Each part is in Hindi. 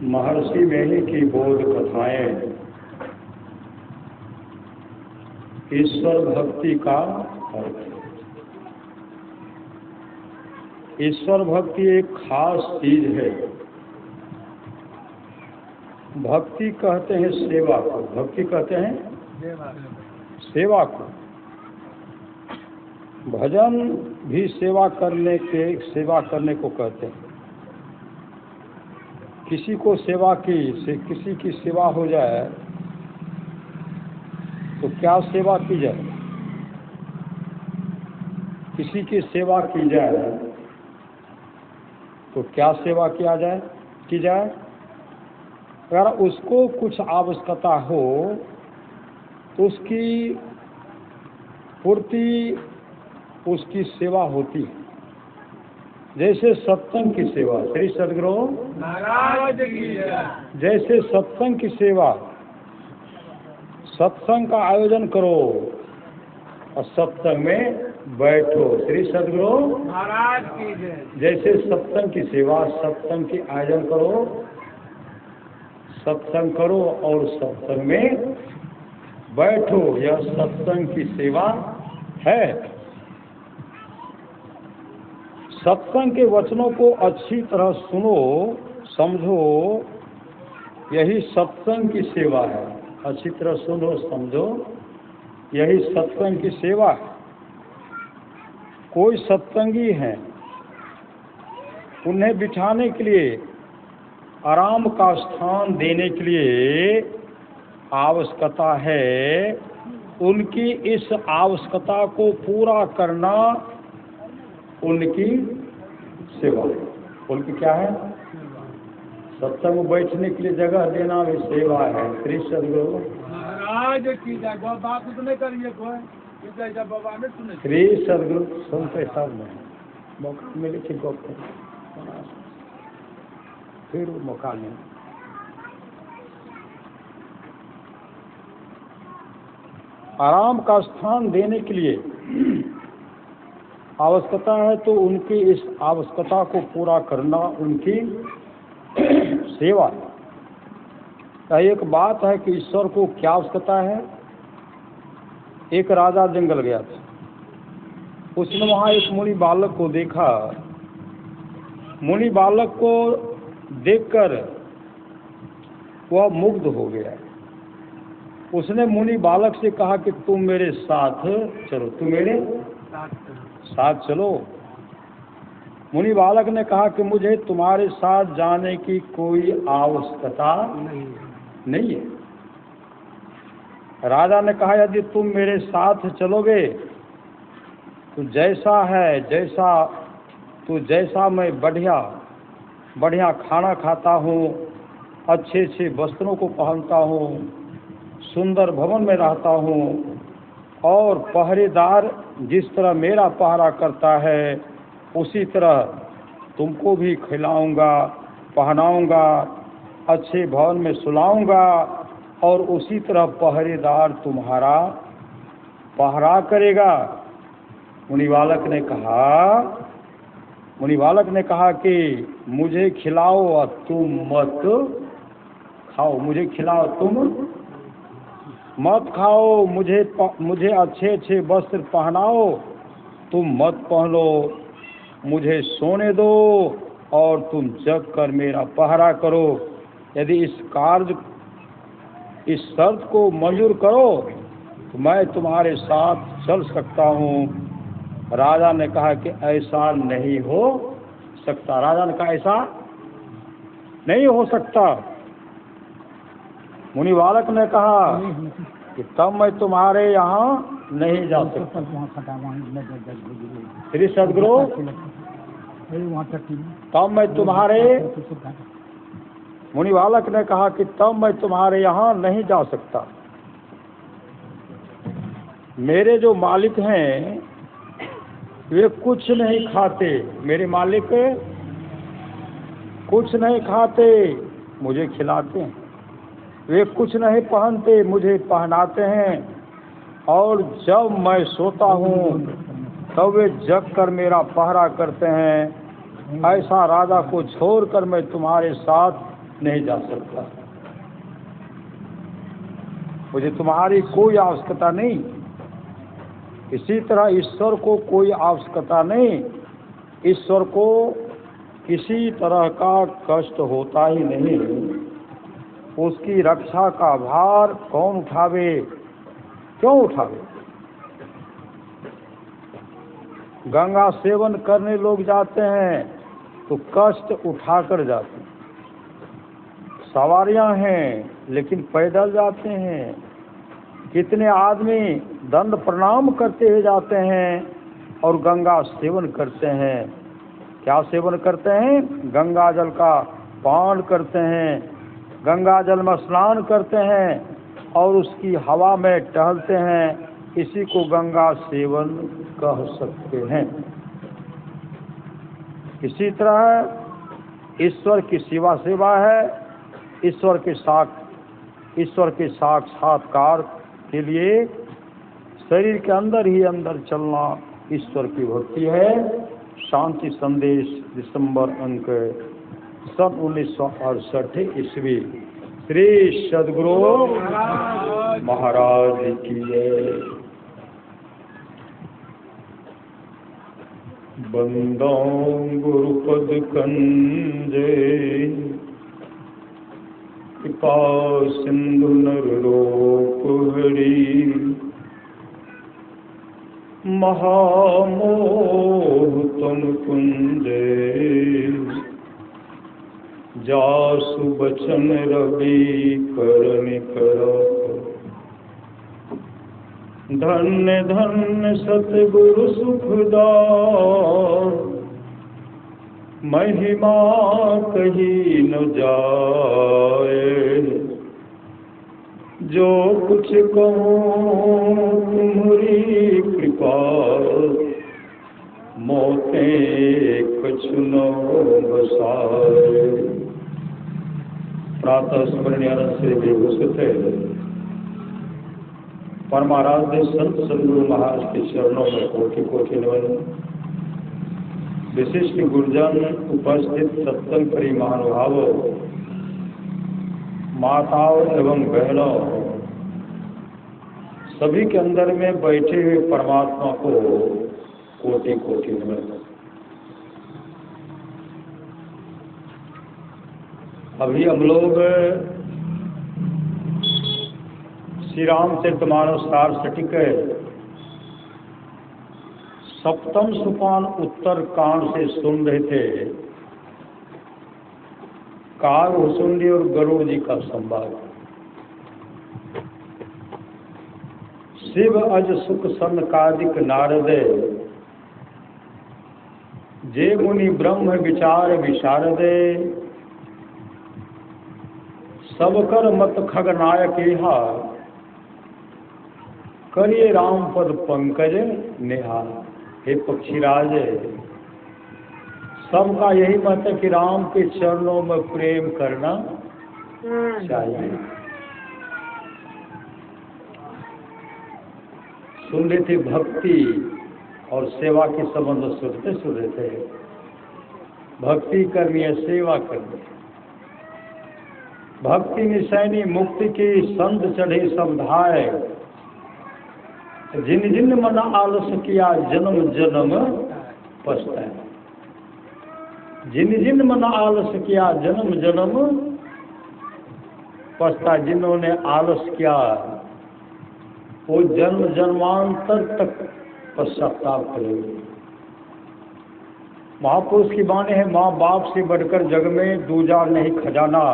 महर्षि मेनी की बोध कथाएं ईश्वर भक्ति का अर्थ। ईश्वर भक्ति एक खास चीज है। भक्ति कहते हैं सेवा को, भक्ति कहते हैं सेवा को। भजन भी सेवा करने को कहते हैं। किसी को किसी की सेवा हो जाए तो क्या सेवा की जाए? किसी की सेवा की जाए तो क्या सेवा की जाए? अगर उसको कुछ आवश्यकता हो तो उसकी पूर्ति उसकी सेवा होती है। जैसे सत्संग की सेवा, श्री सद्गुरु महाराज की जैसे सत्संग की सेवा, सत्संग का आयोजन करो और सत्संग में बैठो, श्री सद्गुरु महाराज की जैसे सत्संग की सेवा, सत्संग की आयोजन करो, सत्संग करो और सत्संग में बैठो, यह सत्संग की सेवा है। सत्संग के वचनों को अच्छी तरह सुनो, समझो, यही सत्संग की सेवा है। अच्छी तरह सुनो, समझो, यही सत्संग की सेवा है। कोई सत्संगी हैं, उन्हें बिठाने के लिए, आराम का स्थान देने के लिए आवश्यकता है। उनकी इस आवश्यकता को पूरा करना उनकी सेवा है। उनकी क्या है? सत्संग में बैठने के लिए जगह देना भी सेवा है। श्री सद्गुरु महाराज की बात नहीं करिए कोई, श्री सद्गुरु सुनते सब में मौका मिले थे गप फिर मौका नहीं। आराम का स्थान देने के लिए आवश्यकता है तो उनकी इस आवश्यकता को पूरा करना उनकी सेवा है। एक बात है कि ईश्वर को क्या आवश्यकता है। एक राजा जंगल गया था, उसने वहाँ एक मुनि बालक को देखा। मुनि बालक को देखकर वह मुग्ध हो गया। उसने मुनि बालक से कहा कि तुम मेरे साथ चलो, तुम मेरे साथ चलो। मुनि बालक ने कहा कि मुझे तुम्हारे साथ जाने की कोई आवश्यकता नहीं है। राजा ने कहा यदि तुम मेरे साथ चलोगे तो जैसा मैं बढ़िया खाना खाता हूँ, अच्छे वस्त्रों को पहनता हूँ, सुंदर भवन में रहता हूँ और पहरेदार जिस तरह मेरा पहरा करता है उसी तरह तुमको भी खिलाऊंगा, पहनाऊंगा, अच्छे भवन में सुलाऊंगा और उसी तरह पहरेदार तुम्हारा पहरा करेगा। मुनि बालक ने कहा कि मुझे खिलाओ और तुम मत खाओ, मुझे खिलाओ तुम मत खाओ, मुझे अच्छे वस्त्र पहनाओ, तुम मत पहनो, मुझे सोने दो और तुम जग कर मेरा पहरा करो। यदि इस शर्त को मंजूर करो तो मैं तुम्हारे साथ चल सकता हूँ। राजा ने कहा कि ऐसा नहीं हो सकता। राजा ने कहा ऐसा नहीं हो सकता। मुनि बालक ने कहा कि तब मैं तुम्हारे यहाँ नहीं जा सकता। श्री सद्गुरु तब मैं तुम्हारे मुनि बालक ने कहा कि तब मैं तुम्हारे यहाँ नहीं जा सकता। मेरे जो मालिक हैं वे कुछ नहीं खाते, मेरे मालिक कुछ नहीं खाते, मुझे खिलाते हैं। वे कुछ नहीं पहनते, मुझे पहनाते हैं और जब मैं सोता हूँ तब वे जग कर मेरा पहरा करते हैं। ऐसा राजा को छोड़कर मैं तुम्हारे साथ नहीं जा सकता। मुझे तुम्हारी कोई आवश्यकता नहीं। इसी तरह ईश्वर को कोई आवश्यकता नहीं। ईश्वर को किसी तरह का कष्ट होता ही नहीं। उसकी रक्षा का भार कौन उठावे, क्यों उठावे? गंगा सेवन करने लोग जाते हैं तो कष्ट उठाकर जाते हैं। सवारियां हैं लेकिन पैदल जाते हैं। कितने आदमी दंड प्रणाम करते हुए जाते हैं और गंगा सेवन करते हैं। क्या सेवन करते हैं? गंगा जल का पान करते हैं, गंगा जल में स्नान करते हैं और उसकी हवा में टहलते हैं। इसी को गंगा सेवन कह सकते हैं। इसी तरह ईश्वर की सेवा है। ईश्वर के साक्षात्कार के लिए शरीर के अंदर ही अंदर चलना ईश्वर की भक्ति है। शांति संदेश दिसंबर अंक सन 1968 ईस्वी। श्री सद्गुरु महाराज की जय। बंदो गुरुपद कंजे कृपा सिंधु नररूप हरि महामोह तुम कुंजे जासु बचन रवि करनि करो धन्य धन्य सतगुरु सुखदार महिमा कही न जाए जो कुछ कहूँ तुम्हारी कृपा मोते कछु न बसाए। प्रातः स्मरणीय से विभूषित परमाराध्य संत सद्गुरु महाराज के चरणों में कोटि कोटि नमन। विशिष्ट गुरुजन, उपस्थित सत्संग प्रिय महानुभावों, माताओं एवं बहनों, सभी के अंदर में बैठे हुए परमात्मा को कोटि कोटि नमन। अभी हम लोग श्री रामचरितमानस सार सटिक सप्तम सोपान उत्तर कांड से सुन रहे थे। कागभूषुंडी और गरुड़ जी का संवाद। शिव अज सुख सनकादिक नारद जे मुनि ब्रह्म विचार विशारद सब कर मत खग नायक इहा करिए राम पद पंकज निहार। हे पक्षीराज, सबका यही मत है कि राम के चरणों में प्रेम करना चाहिए। सुन रहे थे भक्ति और सेवा के संबंध सुन रहे थे। भक्ति करनी है, सेवा करनी है। भक्ति निशानी मुक्ति की संत चढ़े सब धाय जिन जिन मन आलस किया जन्म जन्म पछताए। जिन जिन मन आलस किया जन्म जन्म पछताए। जिन्होंने आलस किया वो जन्म जन्मांतर तक पश्चाताप करेंगे। महापुरुष की बाणी है, माँ बाप से बढ़कर जग में दूजा नहीं खजाना।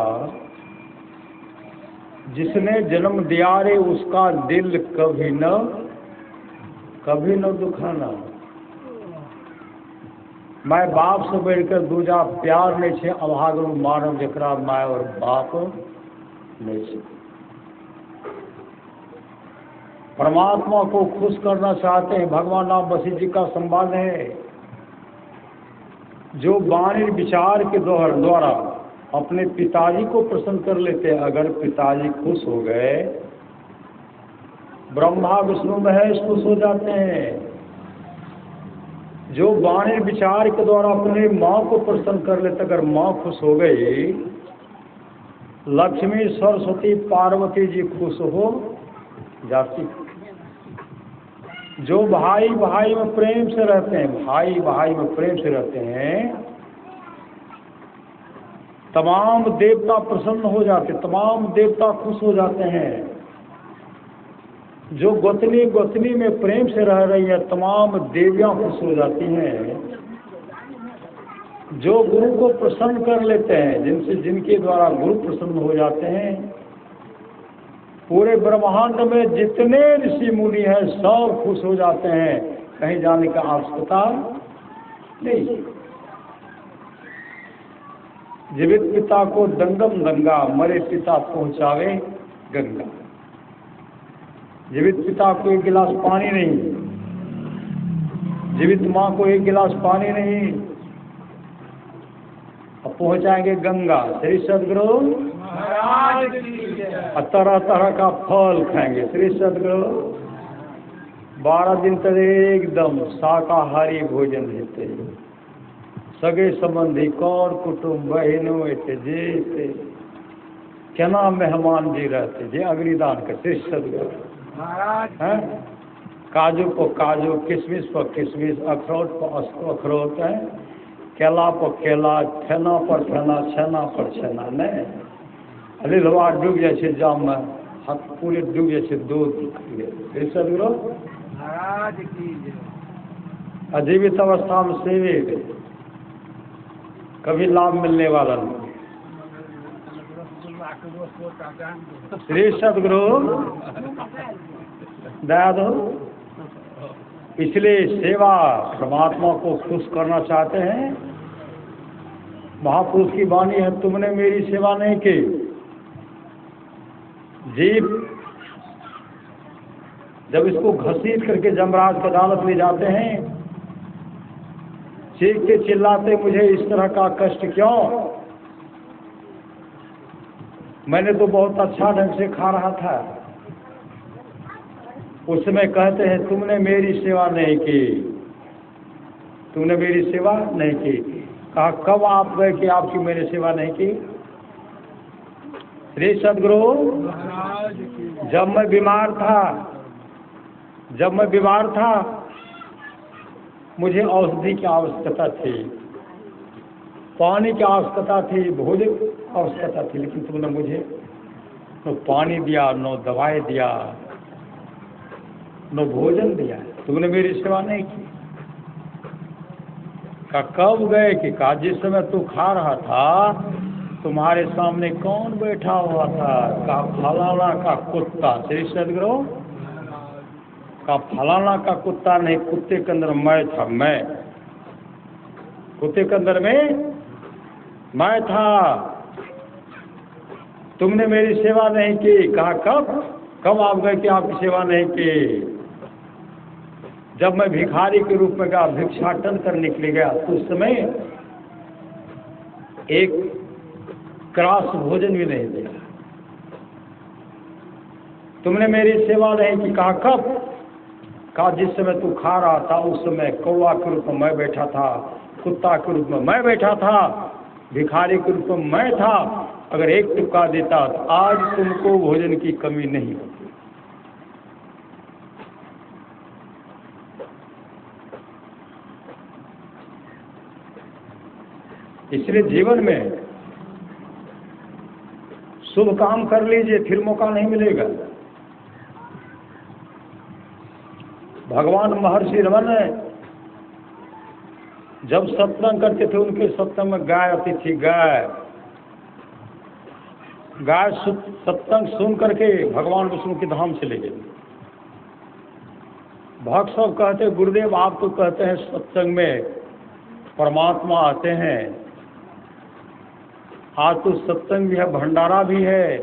जिसने जन्म दिया रे उसका दिल कभी न दुखाना। माय बाप से बढ़कर दूजा प्यार नहीं छे अभागु मानव जकरा माय और बाप नहीं छे। परमात्मा को खुश करना चाहते हैं। भगवान राम वशिष्ठ जी का संवाद है, जो वाणी विचार के द्वारा अपने पिताजी को प्रसन्न कर लेते हैं। अगर पिताजी खुश हो गए, ब्रह्मा विष्णु महेश खुश हो जाते हैं। जो वाणी विचार के द्वारा अपने माँ को प्रसन्न कर लेते, अगर माँ खुश हो गई लक्ष्मी सरस्वती पार्वती जी खुश हो जाती। जो भाई भाई में प्रेम से रहते हैं, भाई भाई में प्रेम से रहते हैं, तमाम देवता प्रसन्न हो जाते, तमाम देवता खुश हो जाते हैं। जो गोतनी गोतनी में प्रेम से रह रही है, तमाम देवियां खुश हो जाती हैं। जो गुरु को प्रसन्न कर लेते हैं, जिनके द्वारा गुरु प्रसन्न हो जाते हैं, पूरे ब्रह्मांड में जितने ऋषि मुनि हैं सब खुश हो जाते हैं। कहीं जाने का आवश्यकता नहीं। जीवित पिता को दंगम गंगा, मरे पिता पहुंचावे गंगा। जीवित पिता को एक गिलास पानी नहीं, जीवित माँ को एक गिलास पानी नहीं, अब पहुंचाएंगे गंगा। श्री सदगुरु महाराज तरह तरह का फल खाएंगे। श्री सदगुरु 12 दिन तक एकदम शाकाहारी भोजन देते, सगे संबंधी कौर कुटुंब बहनों जे केना मेहमान जी रहते, जे अग्निदान करते। सदगुरु महाराज काजू पर काजू, किशमिश पर किशमिश, अखरोट पर अखरोट है, केला पर केला, छेना पर छेना, छेना पर छेना। नहीं अलिलवा डूब जाए जाम में, हाथ पूरे डूब जाए दूध। सदगुरु महाराज की अजीवित अवस्था में सेवे कभी लाभ मिलने वाला नहीं। श्री सदगुरु दया दो। इसलिए सेवा परमात्मा को खुश करना चाहते हैं। महापुरुष की वाणी है, तुमने मेरी सेवा नहीं की। जीव जब इसको घसीट करके जमराज की अदालत ले जाते हैं, चीखते चिल्लाते, मुझे इस तरह का कष्ट क्यों? मैंने तो बहुत अच्छा ढंग से खा रहा था। उस समय कहते हैं तुमने मेरी सेवा नहीं की, तुमने मेरी सेवा नहीं की। कहा कब आप गए कि आपकी मैंने सेवा नहीं की? श्री सदगुरु जब मैं बीमार था, मुझे औषधि की आवश्यकता थी, पानी की आवश्यकता थी, भोजन की आवश्यकता थी, लेकिन तुमने मुझे न पानी दिया, न दवाई दिया, न भोजन दिया। तुमने मेरी सेवा नहीं की। का कब गए कि का जिस समय तू खा रहा था, तुम्हारे सामने कौन बैठा हुआ था? का फलाना का कुत्ता। श्री सदगुरु का फलाना का कुत्ता नहीं, कुत्ते के अंदर मैं था। मैं कुत्ते के अंदर में मैं था। तुमने मेरी सेवा नहीं की। कहा कब आप गए कि आपकी सेवा नहीं की? जब मैं भिखारी के रूप में गया, भिक्षाटन करने के लिए गया, तो उस समय एक क्रास भोजन भी नहीं दिया। तुमने मेरी सेवा नहीं की। कहा कब? कहा जिस समय तू खा रहा था, उस समय कौवा के रूप में मैं बैठा था, कुत्ता के रूप में मैं बैठा था, भिखारी के रूप में मैं था। अगर एक टुकड़ा देता तो आज तुमको भोजन की कमी नहीं होती। इसलिए जीवन में शुभ काम कर लीजिए, फिर मौका नहीं मिलेगा। भगवान महर्षि रमन जब सत्संग करते थे, उनके सत्संग में गाय आती थी। गाय सत्संग सुन करके भगवान विष्णु के धाम चले गए। भक्त सब कहते, गुरुदेव आप तो कहते हैं सत्संग में परमात्मा आते हैं, आज तो सत्संग भी है, भंडारा भी है।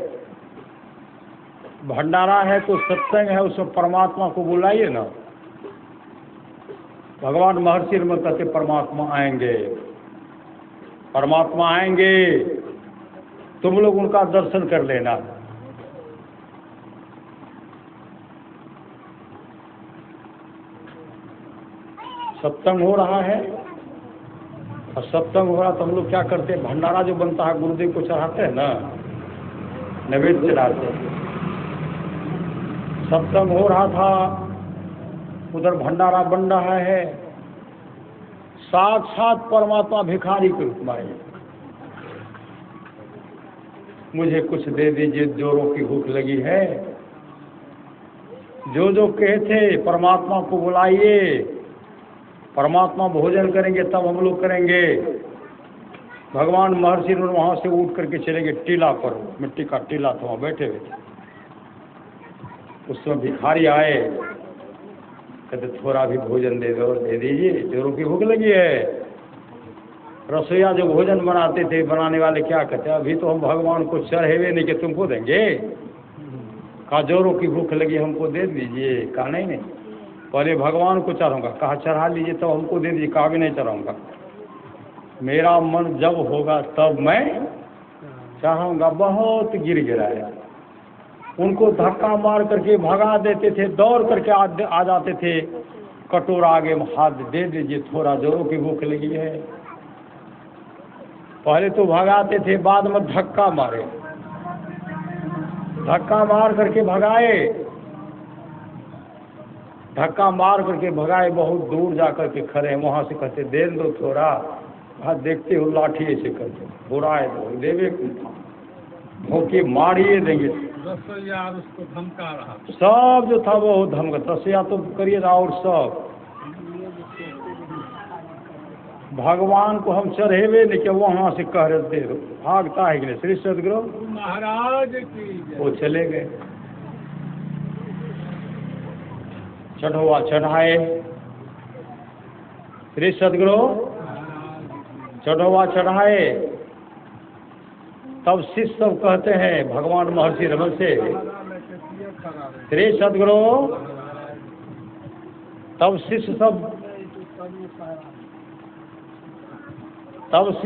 भंडारा है तो सत्संग है, उसमें परमात्मा को बुलाइए ना। भगवान महर्षि में कहते परमात्मा आएंगे, परमात्मा आएंगे, तुम लोग उनका दर्शन कर लेना। सत्संग हो रहा है, और सत्संग हो रहा तो हम लोग क्या करते हैं, भंडारा जो बनता है गुरुदेव को चढ़ाते हैं ना, नैवेद्य चढ़ाते थे। सत्संग हो रहा था, उधर भंडारा बन रहा है, साक्षात परमात्मा भिखारी के रूप में आए। मुझे कुछ दे दीजिए, जोरों की भूख लगी है। जो जो कहे थे परमात्मा को बुलाइए, परमात्मा भोजन करेंगे तब हम लोग करेंगे। भगवान महर्षि वहाँ से उठ करके चलेंगे टीला पर, मिट्टी का टीला था, वहाँ बैठे हुए थे। उसमें भिखारी आए, कहते थोड़ा भी भोजन दे दो, दे दीजिए, जोरों की भूख लगी है। रसोईया जो भोजन बनाते थे, बनाने वाले क्या कहते, अभी तो हम भगवान को चढ़ेवे नहीं कि तुमको देंगे। कहा जोरों की भूख लगी, हमको दे दीजिए। कहा नहीं नहीं, पहले भगवान को चढ़ाऊंगा। कहा चढ़ा लीजिए तो हमको दे दीजिए। कहा भी नहीं चढ़ाऊंगा, मेरा मन जब होगा तब मैं चढ़ाऊंगा। बहुत गिर गिराया, उनको धक्का मार करके भगा देते थे, दौड़ करके आ जाते थे। कटोरा आगे में हाथ दे दीजिए, थोड़ा जोरों की भूख लगी है। पहले तो भगाते थे, बाद में धक्का मारे, धक्का मार करके भगाए, धक्का मार करके भगाए। बहुत दूर जा करके खड़े हैं, वहाँ से कहते दे दो थोड़ा। हाँ देखते हो लाठी ऐसे करते, बुराए दो, देवे भोंके मारिए देंगे। रसोईया उसको धमका रहा, सब जो था वो धमका, रसोईया तो करिए ना, और सब भगवान को हम चढ़ेवे नहीं कि वहाँ से कह रहे दे दो, भागता है कि नहीं। श्री सदगुरु महाराज की वो चले गए, चढ़ोवा चढ़ाए। श्री सदगुरु चढ़ोवा चढ़ाए। तब शिष्य सब कहते हैं भगवान महर्षि रमन से, श्री सदगुरु, तब शिष्य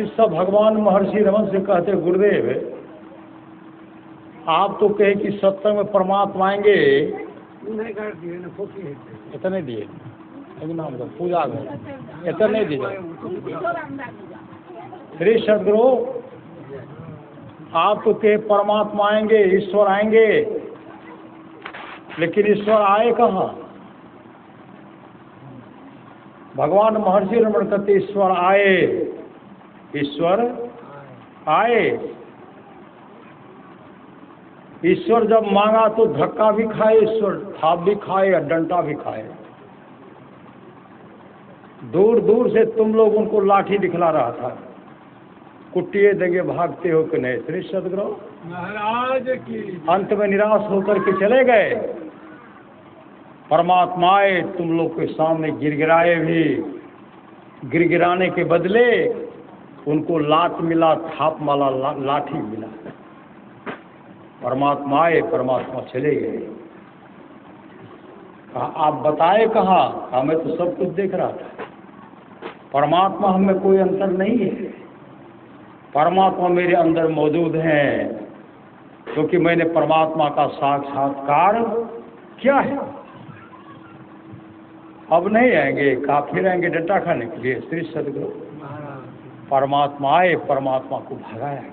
सब भगवान महर्षि रमन से कहते, गुरुदेव आप तो कहे कि सत्संग में परमात्मा आएंगे, इतने दिए नाम पूजा में इतने दिए। श्री सदगुरु आप तो कहे परमात्मा आएंगे, ईश्वर आएंगे, लेकिन ईश्वर आए कहाँ? भगवान महर्षि रमन कहते ईश्वर आए, ईश्वर आए। ईश्वर जब मांगा तो धक्का भी खाए, ईश्वर थाप भी खाए और डंडा भी खाए। दूर दूर से तुम लोग उनको लाठी दिखला रहा था, कुटिए देंगे, भागते हो कि नहीं। श्री सदगुरु महाराज की अंत में निराश होकर के चले गए। परमात्माए तुम लोग के सामने गिरगिराए भी, गिरगिराने के बदले उनको लात मिला, थाप माला, लाठी मिला। परमात्माए परमात्मा चले गए। कहा आप बताए कहाँ? कहा मैं तो सब कुछ देख रहा था। परमात्मा हमें कोई अंतर नहीं है, परमात्मा मेरे अंदर मौजूद हैं, क्योंकि मैंने परमात्मा का साक्षात्कार किया है। अब नहीं आएंगे, फिर आएंगे डंडा खाने के लिए। श्री सदगुरु परमात्मा आए, परमात्मा को भगाया गया।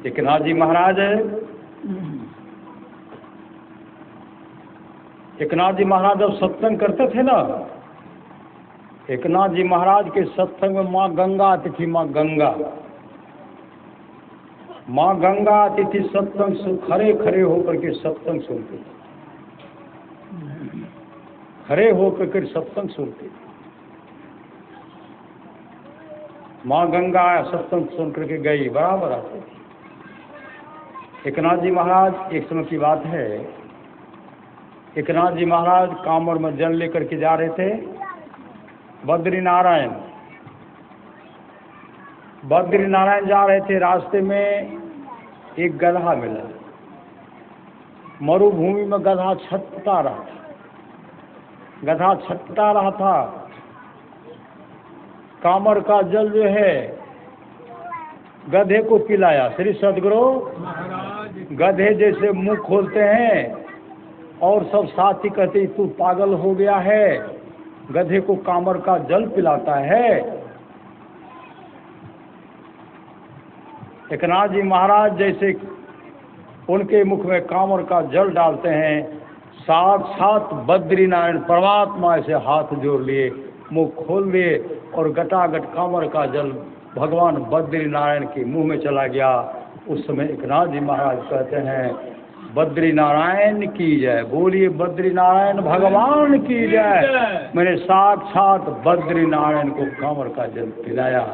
एकनाथ जी महाराज, एकनाथ जी महाराज जब सत्संग करते थे ना, एकनाथ जी महाराज के सत्संग में माँ गंगा आती थी। माँ गंगा, माँ गंगा आती थी सत्संग सुन, खड़े खड़े होकर के सत्संग सुनते थे, खड़े होकर के सत्संग सुनते थे। माँ गंगा सत्संग सुन करके गई, बराबर आते थे। एकनाथ जी महाराज, एक समय की बात है, एकनाथ जी महाराज कांवड़ में जल लेकर के जा रहे थे बद्रीनारायण। बद्रीनारायण जा रहे थे, रास्ते में एक गधा मिला। मरुभूमि में गधा छटपटा रहा था, गधा छटपटा रहा था। कांवड़ का जल जो है गधे को पिलाया। श्री सदगुरु गधे जैसे मुंह खोलते हैं और सब साथी कहते तू पागल हो गया है, गधे को कांवड़ का जल पिलाता है। एकनाथ जी महाराज जैसे उनके मुख में कांवर का जल डालते हैं। साक्षात बद्रीनारायण परमात्मा ऐसे हाथ जोड़ लिए, मुंह खोल लिए और गटागट कांवर का जल भगवान बद्रीनारायण के मुंह में चला गया। उस समय एकनाथ जी महाराज कहते हैं बद्रीनारायण की जय, बोलिए बद्रीनारायण भगवान की जय। मैंने साक्षात बद्रीनारायण को कांवर का जल पिलाया,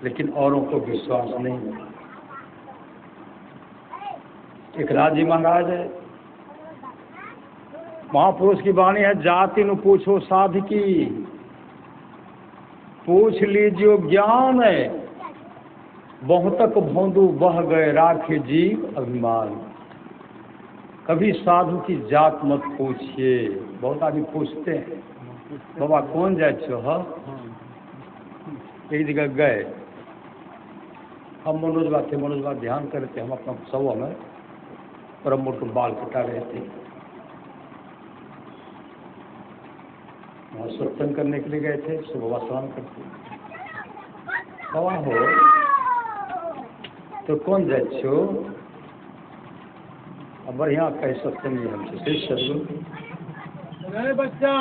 लेकिन औरों को विश्वास नहीं। एकनाथ जी महाराज है, महापुरुष की वाणी है, जाति न पूछो साधकी, पूछ लीजिए ज्ञान है। बहुतक भौंदू बह गए राखे जीव अभिमान। कभी साधु की जात मत पूछिए। बहुत आदमी पूछते हैं बाबा कौन जाए छो, एक जगह गए, हम मनोजवा थे, मनोजवा ध्यान कर रहे थे, हम अपना सवा में परम मोट बाल कटा रहे थे, वहाँ सत्संग करने के लिए गए थे। सुबह स्नान करते बाबा हो तो कौन जाए छो, अब बढ़िया कहे सत्संग हमसे श्री सदगुरु बच्चा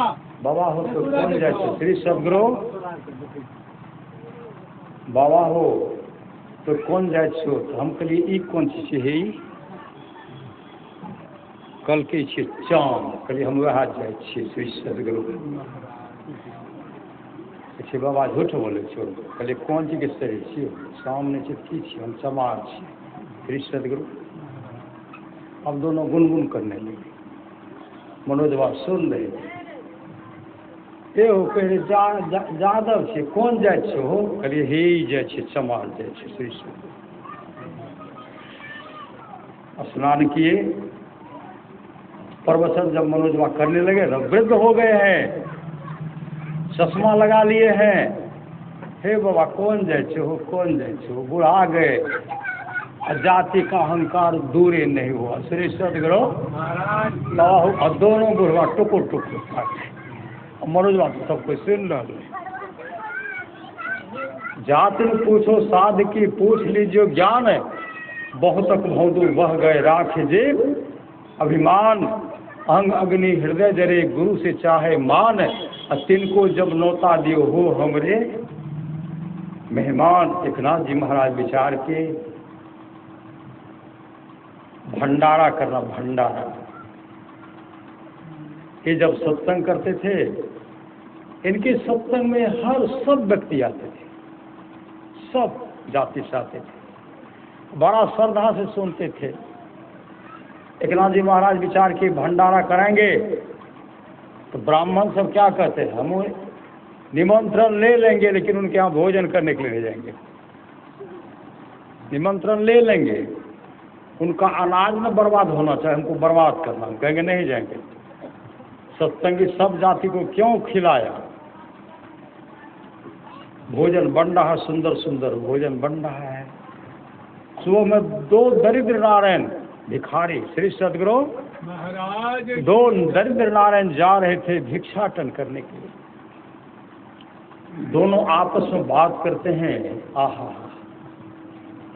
बाबा हो तो कौन जाए छो, श्री सदगुरु बाबा हो तो कौन जाए छो। तो हम कहलिए ई कौन चीज है, कल के छे चाँद, कहलिए हम वह जाए छे श्री सदगुरु। अच्छे बाबा झूठ बोले छो, कहलिए कौन चीज के शरीर छियो, सामने चित्ती छी, हम समाज छी श्री सदगुरु। अब दोनों गुनगुन करने लगे, मनोज बाबा सुन रहे थे। ए हो कहे जादव छे, कौन जाए छो, कहलिए हे जाए छे समाज जाए छे श्री सदगुरु। स्नान किए, प्रवचन जब मनोज बाबा करने लगे तो वृद्ध हो गए हैं, चश्मा लगा लिए हैं। हे बाबा कौन जाए छो, कौन जाए छो, बुढ़ा गए, जाति का अहंकार दूरे नहीं हुआ श्री सदगुरु महाराज। और दोनों बुढ़वा टुकुर टुकुर मनोज बाबा सब कुछ सुन रहे। जाति में पूछो साध की, पूछ लीजिए ज्ञान है। बहुतक भौंदू बह गए राख जेब अभिमान। अंग अग्नि हृदय जरे गुरु से चाहे मान। तिनको जब नौता दियो हो हमरे मेहमान। एकनाथ जी महाराज विचार के भंडारा करना, भंडारा। ये जब सत्संग करते थे, इनके सत्संग में हर सब व्यक्ति आते थे, सब जाति से आते थे, बड़ा श्रद्धा से सुनते थे। एकनाथ जी महाराज विचार के भंडारा कराएंगे तो ब्राह्मण सब क्या कहते हैं, हम निमंत्रण ले लेंगे लेकिन उनके यहाँ भोजन करने के लिए नहीं जाएंगे। निमंत्रण ले लेंगे, उनका अनाज न बर्बाद होना चाहिए, हमको बर्बाद करना, हम कहेंगे नहीं जाएंगे। सत्संगी सब जाति को क्यों खिलाया, भोजन बन रहा है, सुंदर सुंदर भोजन बन रहा है। सुबह में दो दरिद्र नारायण भिखारी श्री सदगुरु महाराज, दो दरिद्र नारायण जा रहे थे भिक्षाटन करने के लिए। दोनों आपस में बात करते हैं, आहा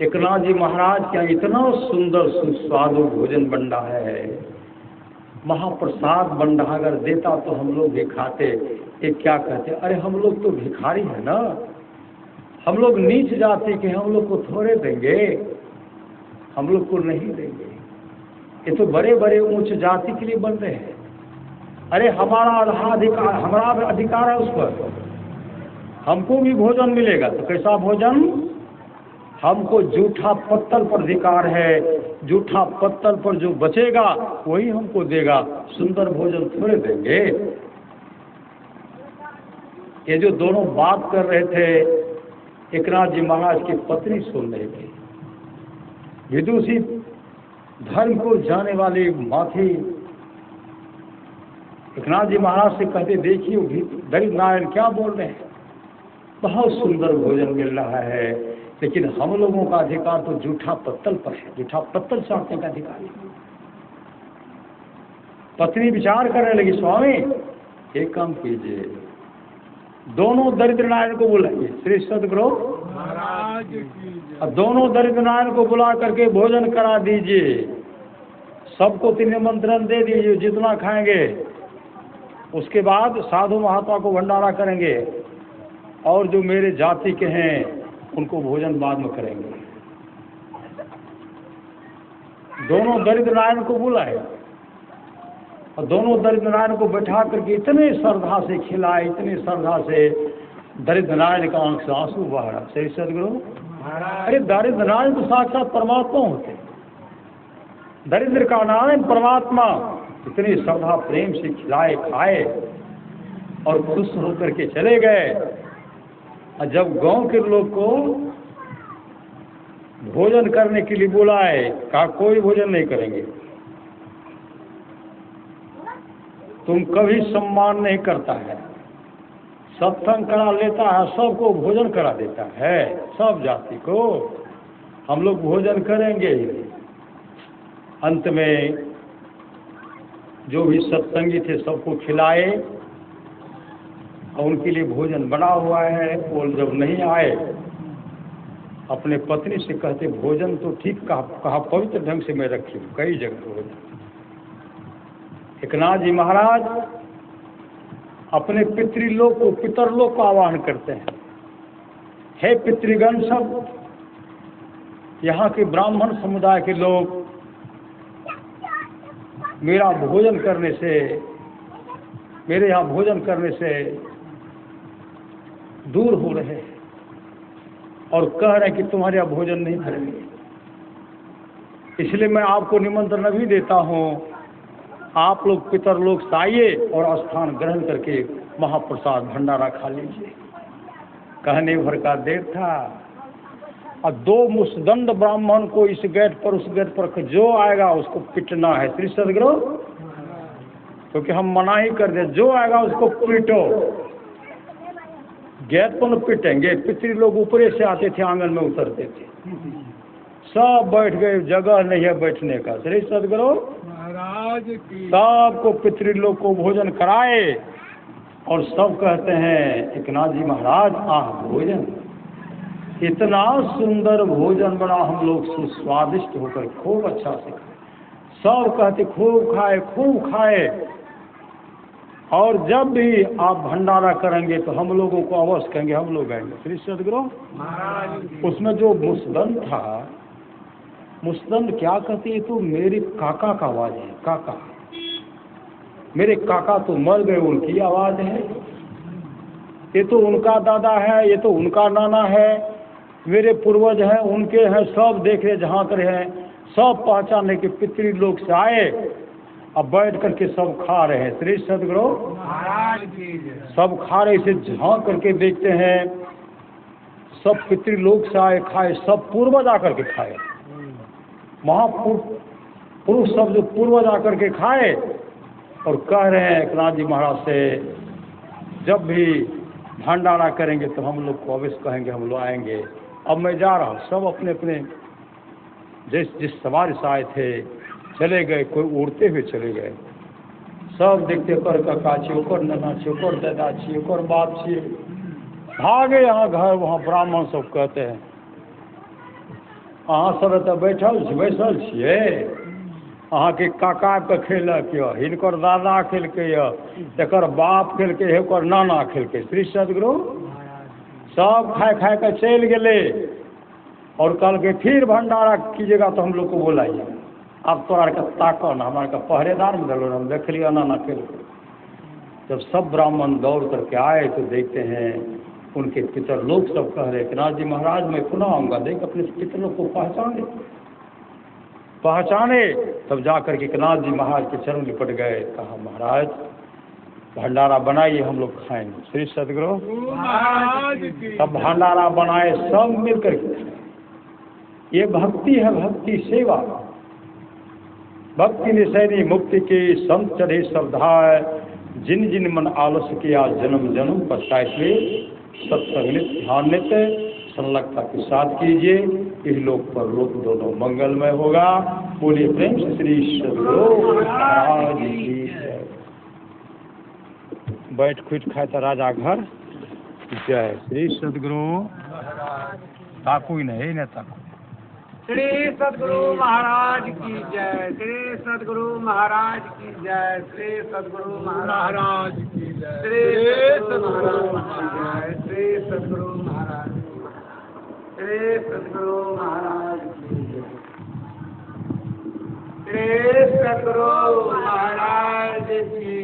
एकनाथ जी महाराज क्या इतना सुंदर सुस्वादु भोजन बन रहा है, महाप्रसाद बन रहा, अगर देता तो हम लोग भी खाते। ये क्या कहते, अरे हम लोग तो भिखारी है ना, हम लोग नीच जाति के, हम लोग को थोड़े देंगे, हम लोग को नहीं देंगे। ये तो बड़े बड़े उच्च जाति के लिए बन रहे हैं। अरे हमारा अधिकार, हमारा अधिकार है उस पर, हमको भी भोजन मिलेगा। तो कैसा भोजन, हमको जूठा पत्तल पर अधिकार है, जूठा पत्तल पर जो बचेगा वही हमको देगा, सुंदर भोजन थोड़े देंगे। ये जो दोनों बात कर रहे थे, एकनाथ जी महाराज की पत्नी सुन रही थी। विदुषी धर्म को जाने वाली माथी एकनाथ जी महाराज से कहते, देखिए दरिद्र नारायण क्या बोल रहे हैं, बहुत सुंदर भोजन मिल रहा है, लेकिन हम लोगों का अधिकार तो जूठा पत्तल पर है, जूठा पत्तल चाटने का अधिकार है। पत्नी विचार करने लगी, स्वामी एक काम कीजिए, दोनों दरिद्र नारायण को बुलाइए श्री सदगुरु महाराज की जय। और दोनों दरिद्र नारायण को बुला करके भोजन करा दीजिए। सबको निमंत्रण दे दीजिए, जितना खाएंगे। उसके बाद साधु महात्मा को भंडारा करेंगे और जो मेरे जाति के हैं उनको भोजन बाद में करेंगे। दोनों दरिद्र नारायण को बुलाए और दोनों दरिद्र नारायण को बैठा करके इतने श्रद्धा से खिलाए, इतने श्रद्धा से दरिद्र नारायण का आंख से आंसू बह रहा। सही सदगुरु, अरे दरिद्र नारायण तो साक्षात परमात्मा होते, दरिद्र का नारायण परमात्मा। इतनी श्रद्धा प्रेम से खिलाए खाए और खुश होकर के चले गए। और जब गांव के लोग को भोजन करने के लिए बुलाए, कहा कोई भोजन नहीं करेंगे, तुम कभी सम्मान नहीं करता है, सत्संग करा लेता है, सबको भोजन करा देता है, सब जाति को हम लोग भोजन करेंगे। अंत में जो भी सत्संगी थे सबको खिलाए और उनके लिए भोजन बना हुआ है। वो जब नहीं आए अपने पत्नी से कहते भोजन तो ठीक कहा पवित्र ढंग से मैं रखी हूँ, कई जगह भोजन। एकनाथ जी महाराज अपने पितृलोक को पितरलोक को आह्वान करते हैं। हे पितृगण सब, यहाँ के ब्राह्मण समुदाय के लोग मेरा भोजन करने से, मेरे यहाँ भोजन करने से दूर हो रहे हैं और कह रहे हैं कि तुम्हारे यहाँ भोजन नहीं करेंगे, इसलिए मैं आपको निमंत्रण अभी देता हूँ। आप लोग पितरलोक से आइए और स्थान ग्रहण करके महाप्रसाद भंडारा खा लीजिए। कहने भर का देर था और दो मुसदंड ब्राह्मण को इस गेट पर उस गेट पर जो आएगा उसको पिटना है। श्री सदगुरु, क्योंकि हम मना ही कर दे, जो आएगा उसको पीटो। गेट पर पिटेंगे। पितरी लोग ऊपरे से आते थे, आंगन में उतरते थे, सब बैठ गए, जगह नहीं है बैठने का। श्री सदगुरु महाराज की सबको पितरी लोग को भोजन कराए और सब कहते हैं एकनाथ जी महाराज भोजन, इतना सुंदर भोजन बना, हम लोग सुस्वादिष्ट होकर खूब अच्छा से खाए। सब कहते खूब खाए। और जब भी आप भंडारा करेंगे तो हम लोगों को अवश्य कहेंगे, हम लोग आएंगे। श्री सदगुरु महाराज उसमें जो मुसदंड था, मुसदंड क्या कहती है, तो मेरे काका का आवाज है, काका, मेरे काका तो मर गए, उनकी आवाज है, ये तो उनका दादा है, ये तो उनका नाना है, मेरे पूर्वज हैं, उनके हैं, सब देख रहे जहाँ कर हैं, सब पहचाने के पितरी लोग से आए। अब बैठ करके सब खा रहे हैं। श्री सदगुरु महाराज की जय। सब खा रहे, इसे झांक करके देखते हैं, सब पितृ लोग से आए खाए, सब पूर्वज आकर के खाए, महापुरुष सब जो पूर्वज आकर के खाए और कह रहे हैं एकनाथ जी महाराज से जब भी भंडारा करेंगे तो हम लोग को अवश्य कहेंगे, हम लोग आएंगे। अब मैं जा रहा हूँ। सब अपने अपने जिस सवारी से आए थे चले गए, कोई उड़ते हुए चले गए। सब देखते ओकर काका छी, ओकर नाना छी, ओकर दादा छी, ओकर बाप छी, भागे यहाँ घर। वहाँ ब्राह्मण सब कहते हैं अहाँ सब एतऽ बैसल छियै, अहाँके काका के खेलक यऽ, हिनकर दादा खेलकै यऽ, एकर बाप खेलकै, एकर नाना खेलकै। श्री सदगुरु सब खाए के चलि गेले और कल के फिर भंडारा कीजिएगा तो हम लोग को बुलाइए। अब तोरा के ताको ना, हमारे का पहरेदार में डलो, हम देख लिया नाना खेल। जब सब ब्राह्मण दौड़ करके आए तो देखते हैं उनके पितर लोग सब कह रहे एकनाथ जी महाराज मैं पुनः आऊँगा। देख अपने पितर लोग को पहचाने तब जा करके एकनाथ जी महाराज के चरण लिपट गए। कहा महाराज भंडारा बनाइए, हम लोग खाएंगे। श्री सदगुरु महाराज की तब भंडारा बनाए, सब मिल करके। ये भक्ति है, भक्ति सेवा, भक्ति निशैनी मुक्ति की संत चढ़े श्रद्धा, जिन जिन मन आलस्य किया जन्म जन्म पछताए, सत्संग नित्य ध्यान नित्य संलग्नता के साथ कीजिए, इस लोक पर लोक दोनों मंगलमय होगा। बोलिए प्रेम से श्री सदगुरु महाराज की जय। बैठ खुद खाए था राजा घर। जय श्री सदगुरु ताकू ही नहीं न ताकू। श्री सदगुरु महाराज की जय। श्री सदगुरु महाराज की जय। श्री सदगुरु महाराज की जय। श्री सदगुरु महाराज की जय। श्री सदगुरु महाराज। श्री सदगुरु महाराज की जय। श्री सदगुरु महाराज की